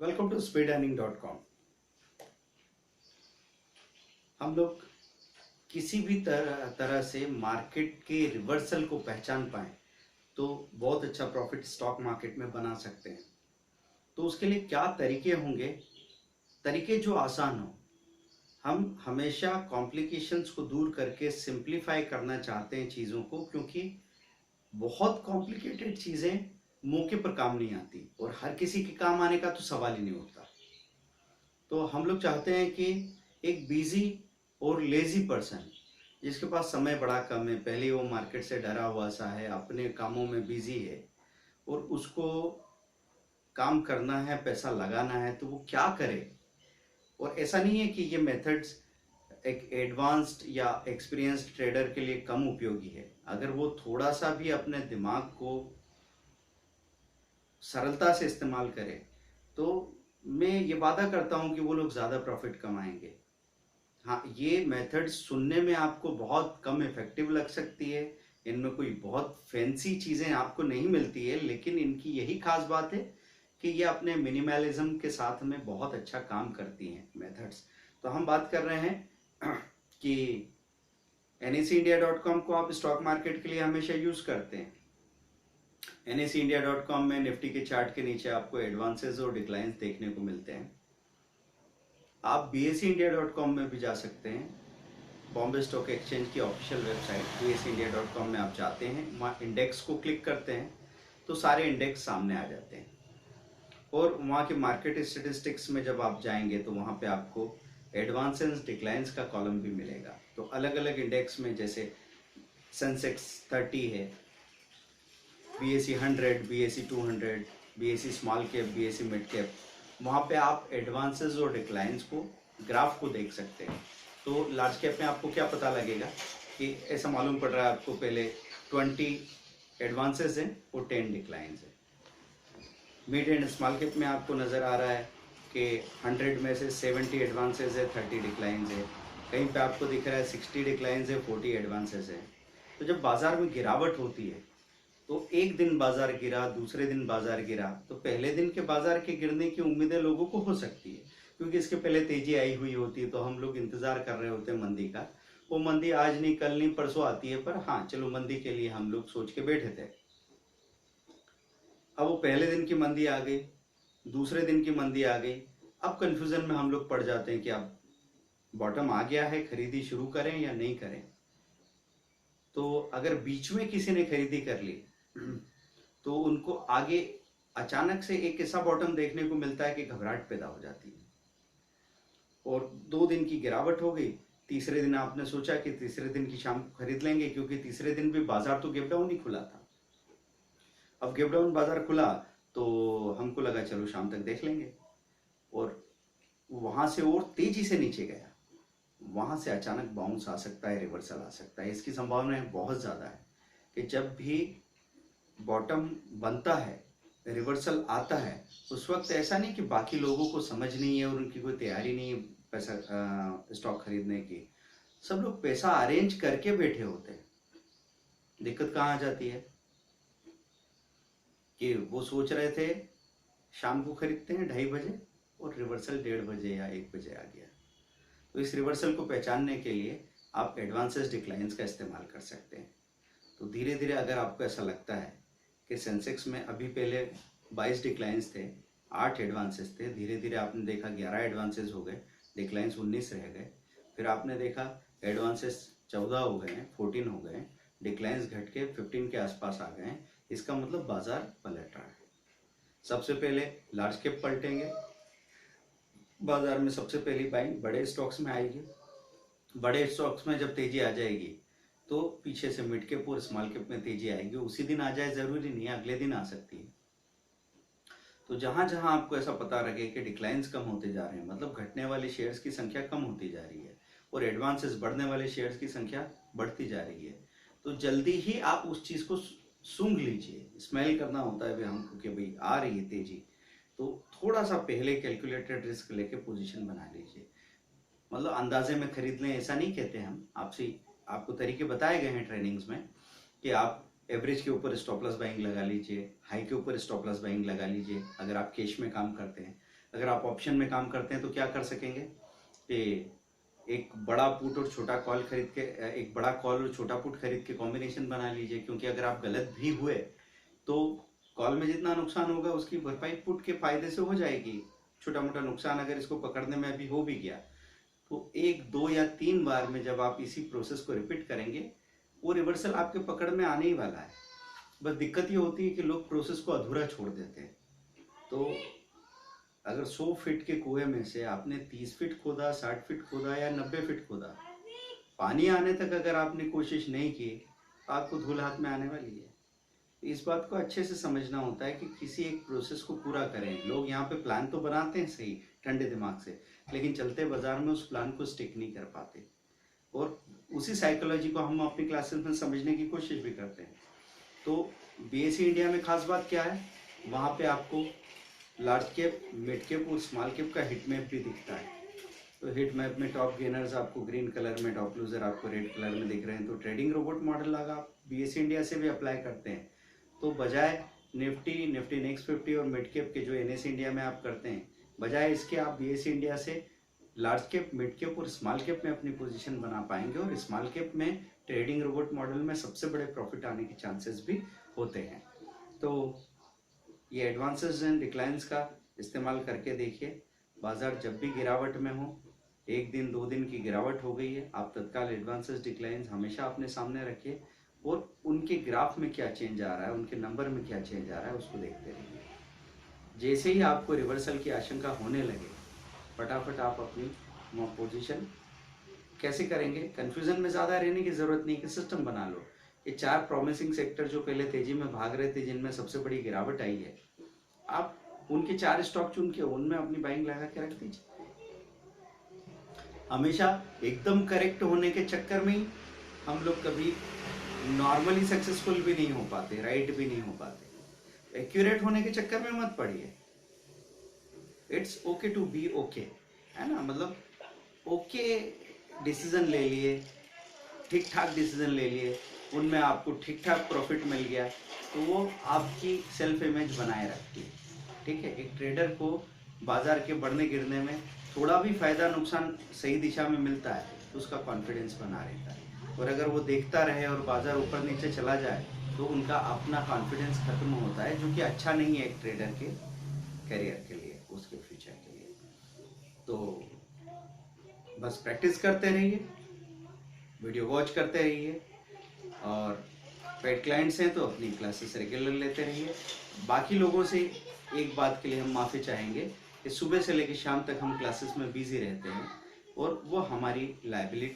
Welcome to speedearning.com। हम लोग किसी भी तरह से मार्केट के रिवर्सल को पहचान पाएं तो बहुत अच्छा प्रॉफिट स्टॉक मार्केट में बना सकते हैं। तो उसके लिए क्या तरीके होंगे? तरीके जो आसान हो। हम हमेशा कॉम्प्लिकेशंस को दूर करके सिंप्लीफाई करना चाहते हैं चीज़ों को, क्योंकि बहुत कॉम्प्लिकेटेड चीज़ें मौके पर काम नहीं आती और हर किसी के काम आने का तो सवाल ही नहीं उठता। तो हम लोग चाहते हैं कि एक बिजी और लेजी पर्सन जिसके पास समय बड़ा कम है, पहले वो मार्केट से डरा हुआ सा है, अपने कामों में बिजी है और उसको काम करना है, पैसा लगाना है, तो वो क्या करे। और ऐसा नहीं है कि ये मेथड्स एक एडवांस्ड या एक्सपीरियंस्ड ट्रेडर के लिए कम उपयोगी है। अगर वो थोड़ा सा भी अपने दिमाग को सरलता से इस्तेमाल करे तो मैं ये वादा करता हूँ कि वो लोग ज़्यादा प्रॉफिट कमाएंगे। हाँ, ये मेथड सुनने में आपको बहुत कम इफेक्टिव लग सकती है, इनमें कोई बहुत फैंसी चीज़ें आपको नहीं मिलती है, लेकिन इनकी यही खास बात है कि ये अपने मिनिमलिज्म के साथ में बहुत अच्छा काम करती हैं मेथड्स। तो हम बात कर रहे हैं कि NSEindia.com को आप स्टॉक मार्केट के लिए हमेशा यूज़ करते हैं। NSEindia.com में निफ्टी के चार्ट के नीचे आपको एडवांसेस और डिक्लाइंस देखने को मिलते हैं। आप BSEindia.com में भी जा सकते हैं। बॉम्बे स्टॉक एक्सचेंज की ऑफिशियल वेबसाइट BSEindia.com में आप जाते हैं, वहाँ इंडेक्स को क्लिक करते हैं तो सारे इंडेक्स सामने आ जाते हैं। और वहाँ के मार्केट स्टेटिस्टिक्स में जब आप जाएंगे तो वहाँ पे आपको एडवांसेस डिक्लाइंस का कॉलम भी मिलेगा। तो अलग अलग इंडेक्स में जैसे सेंसेक्स 30 है, BSE 100, BSE 200, BSE small cap, BSE mid cap, वहाँ पे आप एडवांसेस और डिक्लाइंस को ग्राफ को देख सकते हैं। तो लार्ज कैप में आपको क्या पता लगेगा कि ऐसा मालूम पड़ रहा है आपको पहले 20 एडवांसेस हैं और 10 डिक्लाइंस हैं। मिड एंड स्मॉल कैप में आपको नज़र आ रहा है कि 100 में से 70 एडवांसेस है, 30 डिक्लाइंस है। कहीं पे आपको दिख रहा है 60 डिक्लाइंस है, 40 एडवांसेस है। तो जब बाजार में गिरावट होती है तो एक दिन बाजार गिरा, दूसरे दिन बाजार गिरा, तो पहले दिन के बाजार के गिरने की उम्मीदें लोगों को हो सकती है, क्योंकि इसके पहले तेजी आई हुई होती है, तो हम लोग इंतजार कर रहे होते हैं मंदी का। वो मंदी आज नहीं, कल नहीं, परसों आती है, पर हाँ चलो मंदी के लिए हम लोग सोच के बैठे थे। अब वो पहले दिन की मंदी आ गई, दूसरे दिन की मंदी आ गई। अब कंफ्यूजन में हम लोग पड़ जाते हैं कि अब बॉटम आ गया है, खरीदी शुरू करें या नहीं करें। तो अगर बीच में किसी ने खरीदी कर ली तो उनको आगे अचानक से एक ऐसा बॉटम देखने को मिलता है कि घबराहट पैदा हो जाती है और 2 दिन की गिरावट हो गई। तीसरे दिन आपने सोचा कि तीसरे दिन की शाम को खरीद लेंगे, क्योंकि तीसरे दिन भी बाजार तो गैप डाउन ही खुला था। अब गैप डाउन बाजार खुला तो हमको लगा चलो शाम तक देख लेंगे, और वहां से और तेजी से नीचे गया। वहां से अचानक बाउंस आ सकता है, रिवर्सल आ सकता है। इसकी संभावना बहुत ज़्यादा है कि जब भी बॉटम बनता है, रिवर्सल आता है, उस वक्त ऐसा नहीं कि बाकी लोगों को समझ नहीं है और उनकी कोई तैयारी नहीं है पैसा स्टॉक खरीदने की। सब लोग पैसा अरेंज करके बैठे होते हैं। दिक्कत कहाँ आ जाती है कि वो सोच रहे थे शाम को खरीदते हैं 2:30 बजे और रिवर्सल 1:30 या 1 बजे आ गया। तो इस रिवर्सल को पहचानने के लिए आप एडवांसेस डिक्लाइंस का इस्तेमाल कर सकते हैं। तो धीरे धीरे अगर आपको ऐसा लगता है कि सेंसेक्स में अभी पहले 22 डिक्लाइंस थे, 8 एडवांसेस थे, धीरे धीरे आपने देखा 11 एडवांसेस हो गए, डिक्लाइंस 19 रह गए, फिर आपने देखा एडवांसेस 14 हो गए हैं, 14 हो गए, डिक्लाइंस घट के 15 के आसपास आ गए हैं, इसका मतलब बाजार पलट रहा है। सबसे पहले लार्ज कैप पलटेंगे, बाजार में सबसे पहली बाइंग बड़े स्टॉक्स में आएगी। बड़े स्टॉक्स में जब तेजी आ जाएगी तो पीछे से मिड कैप और स्मॉल कैप में तेजी आएगी। उसी दिन आ जाए जरूरी नहीं है, अगले दिन आ सकती है। तो जहां जहां आपको ऐसा पता लगे कि डिक्लाइंस कम होते जा रहे हैं, मतलब घटने वाले शेयर्स की संख्या कम होती जा रही है और एडवांसेस बढ़ने वाले शेयर्स की संख्या बढ़ती जा रही है, तो जल्दी ही आप उस चीज को सूंघ लीजिए। स्मेल करना होता है भी हमको कि भाई आ रही है तेजी, तो थोड़ा सा पहले कैलकुलेटेड रिस्क लेके पोजीशन बना लीजिए। मतलब अंदाजे में खरीद लें ऐसा नहीं कहते हम, आपको तरीके बताए गए हैं ट्रेनिंग्स में कि आप एवरेज के ऊपर स्टॉप लॉस बाइंग लगा लीजिए, हाई के ऊपर स्टॉप लॉस बाइंग लगा लीजिए अगर आप कैश में काम करते हैं। अगर अगर आप ऑप्शन में काम करते हैं तो क्या कर सकेंगे कि एक बड़ा पुट और छोटा कॉल खरीद के, एक बड़ा कॉल और छोटा पुट खरीद के कॉम्बिनेशन बना लीजिए, क्योंकि अगर आप गलत भी हुए तो कॉल में जितना नुकसान होगा उसकी भरपाई पुट के फायदे से हो जाएगी। छोटा मोटा नुकसान अगर इसको पकड़ने में अभी हो भी गया तो 1, 2 या 3 बार में जब आप इसी प्रोसेस को रिपीट करेंगे वो रिवर्सल आपके पकड़ में आने ही वाला है। बस दिक्कत ये होती है कि लोग प्रोसेस को अधूरा छोड़ देते हैं। तो अगर 100 फीट के कुएं में से आपने 30 फीट खोदा, 60 फीट खोदा या 90 फीट खोदा, पानी आने तक अगर आपने कोशिश नहीं की तो आपको धूल हाथ में आने वाली है। तो इस बात को अच्छे से समझना होता है कि किसी एक प्रोसेस को पूरा करें। लोग यहाँ पे प्लान तो बनाते हैं सही ठंडे दिमाग से, लेकिन चलते बाजार में उस प्लान को स्टिक नहीं कर पाते, और उसी साइकोलॉजी को हम अपनी क्लासेस में समझने की कोशिश भी करते हैं। तो बीएसई इंडिया में खास बात क्या है, वहाँ पे आपको लार्ज कैप, मिड कैप और स्मॉल कैप का हिट मैप भी दिखता है। तो हिट मैप में टॉप गेनर्स आपको ग्रीन कलर में, टॉप लूजर आपको रेड कलर में दिख रहे हैं। तो ट्रेडिंग रोबोट मॉडल अगर आप बीएसई इंडिया से भी अप्लाई करते हैं तो बजाय निफ्टी, निफ्टी नेक्स्ट 50 और मिड कैप के जो एनएसई इंडिया में आप करते हैं, बजाय इसके आप बीएसई इंडिया से लार्ज कैप, मिड कैप और स्मॉल कैप में अपनी पोजीशन बना पाएंगे। और स्मॉल कैप में ट्रेडिंग रोबोट मॉडल में सबसे बड़े प्रॉफिट आने के चांसेस भी होते हैं। तो ये एडवांसेस एंड डिक्लाइंस का इस्तेमाल करके देखिए। बाजार जब भी गिरावट में हो, 1 दिन 2 दिन की गिरावट हो गई है, आप तत्काल एडवांसेस डिक्लाइंस हमेशा अपने सामने रखिए और उनके ग्राफ में क्या चेंज आ रहा है, उनके नंबर में क्या चेंज आ रहा है उसको देखते रहिए। जैसे ही आपको रिवर्सल की आशंका होने लगे, फटाफट आप अपनी पोजीशन कैसे करेंगे, कंफ्यूजन में ज़्यादा रहने की ज़रूरत नहीं कि सिस्टम बना लो। ये 4 प्रॉमिसिंग सेक्टर जो पहले तेजी में भाग रहे थे, जिनमें सबसे बड़ी गिरावट आई है, आप उनके 4 स्टॉक चुन के उनमें अपनी बाइंग लगा के रख दीजिए। हमेशा एकदम करेक्ट होने के चक्कर में ही हम लोग कभी नॉर्मली सक्सेसफुल भी नहीं हो पाते, राइट भी नहीं हो पाते। एक्यूरेट होने के चक्कर में मत पड़िए। It's okay to be okay, है ना, मतलब ओके डिसीजन ले लिए, ठीक ठाक डिसीजन ले लिए, उनमें आपको ठीक ठाक प्रॉफिट मिल गया, तो वो आपकी सेल्फ इमेज बनाए रखती है। ठीक है, एक ट्रेडर को बाजार के बढ़ने गिरने में थोड़ा भी फायदा नुकसान सही दिशा में मिलता है तो उसका कॉन्फिडेंस बना रहता है, और अगर वो देखता रहे और बाजार ऊपर नीचे चला जाए तो उनका अपना कॉन्फिडेंस खत्म होता है, जो कि अच्छा नहीं है एक ट्रेडर के करियर के लिए, उसके फ्यूचर के लिए। तो बस प्रैक्टिस करते रहिए, वीडियो वॉच करते रहिए, और पेड क्लाइंट्स हैं तो अपनी क्लासेस रेगुलर लेते रहिए। बाकी लोगों से एक बात के लिए हम माफ़ी चाहेंगे कि सुबह से लेकर शाम तक हम क्लासेस में बिजी रहते हैं और वो हमारी लायबिलिटी